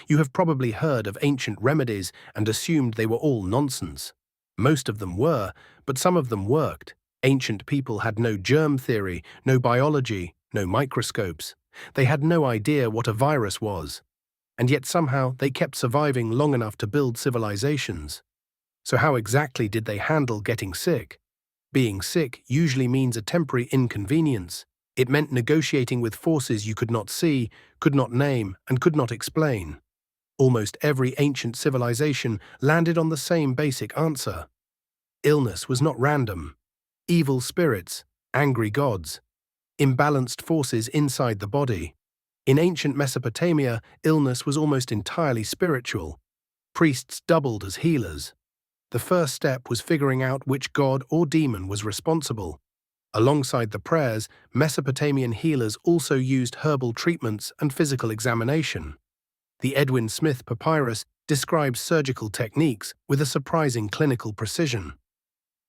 You have probably heard of ancient remedies and assumed they were all nonsense. Most of them were, but some of them worked. Ancient people had no germ theory, no biology, no microscopes. They had no idea what a virus was. And yet somehow they kept surviving long enough to build civilizations. So how exactly did they handle getting sick? Being sick usually means a temporary inconvenience. It meant negotiating with forces you could not see, could not name, and could not explain. Almost every ancient civilization landed on the same basic answer. Illness was not random. Evil spirits, angry gods, imbalanced forces inside the body. In ancient Mesopotamia, illness was almost entirely spiritual. Priests doubled as healers. The first step was figuring out which god or demon was responsible. Alongside the prayers, Mesopotamian healers also used herbal treatments and physical examination. The Edwin Smith Papyrus describes surgical techniques with a surprising clinical precision.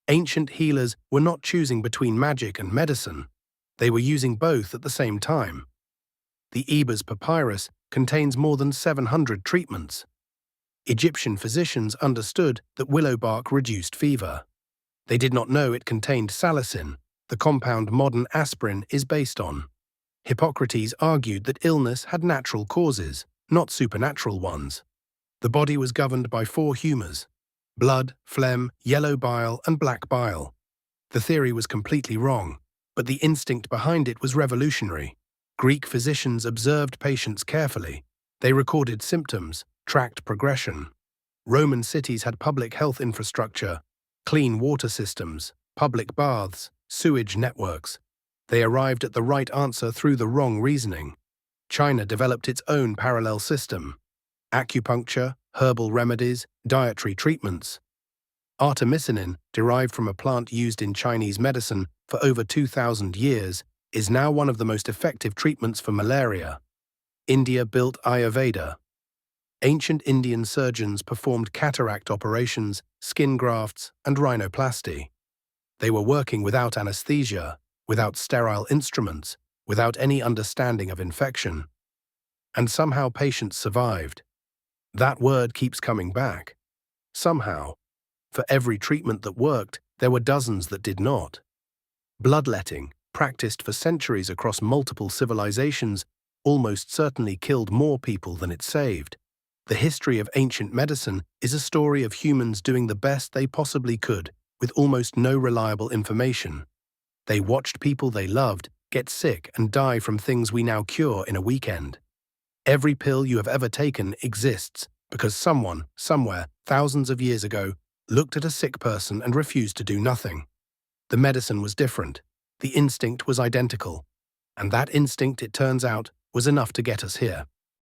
Ancient healers were not choosing between magic and medicine. They were using both at the same time. The Ebers Papyrus contains more than 700 treatments. Egyptian physicians understood that willow bark reduced fever. They did not know it contained salicin, the compound modern aspirin is based on. Hippocrates argued that illness had natural causes, not supernatural ones. The body was governed by 4 humors: blood, phlegm, yellow bile, and black bile. The theory was completely wrong, but the instinct behind it was revolutionary. Greek physicians observed patients carefully. They recorded symptoms, tracked progression. Roman cities had public health infrastructure, clean water systems, public baths, sewage networks. They arrived at the right answer through the wrong reasoning. China developed its own parallel system: acupuncture, herbal remedies, dietary treatments. Artemisinin, derived from a plant used in Chinese medicine for over 2,000 years, is now one of the most effective treatments for malaria. India built Ayurveda. Ancient Indian surgeons performed cataract operations, skin grafts, and rhinoplasty. They were working without anesthesia, without sterile instruments, without any understanding of infection. And somehow patients survived. That word keeps coming back. Somehow. For every treatment that worked, there were dozens that did not. Bloodletting, practiced for centuries across multiple civilizations, almost certainly killed more people than it saved. The history of ancient medicine is a story of humans doing the best they possibly could, with almost no reliable information. They watched people they loved get sick and die from things we now cure in a weekend. Every pill you have ever taken exists because someone, somewhere, thousands of years ago, looked at a sick person and refused to do nothing. The medicine was different. The instinct was identical. And that instinct, it turns out, was enough to get us here.